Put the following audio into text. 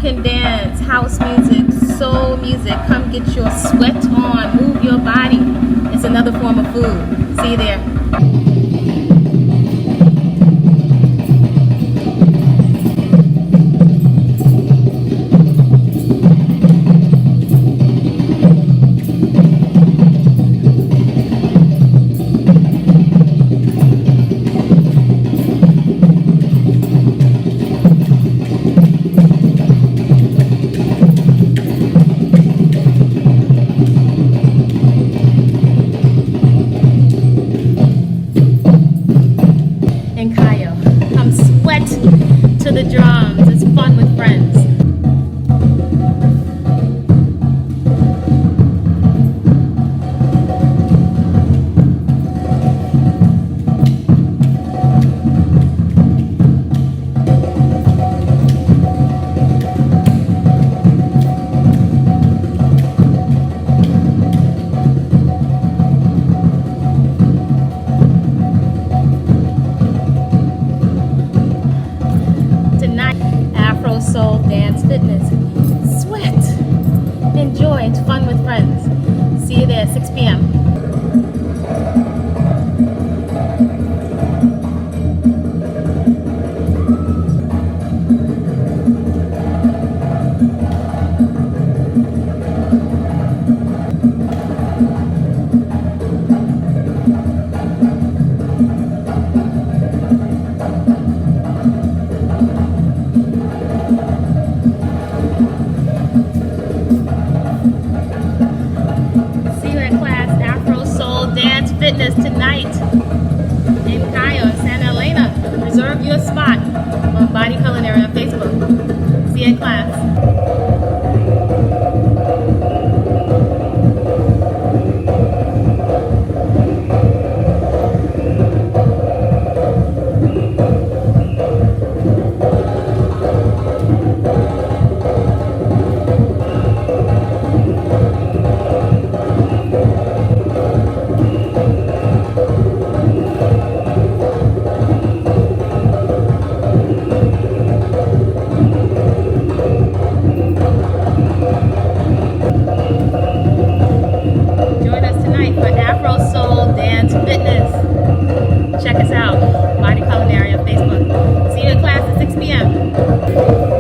African dance, house music, soul music. Come get your sweat on, move your body. It's another form of food. See you there. To the drums, it's fun with friends. Afro Soul Dance Fitness. Sweat. Enjoy. It's fun with friends. See you there, 6 p.m. Fitness tonight in Cayo, Santa Elena. Reserve your spot on Body-Culinary on Facebook. See you in class. Check us out, Body-Culinary on Facebook. See you in class at 6 p.m.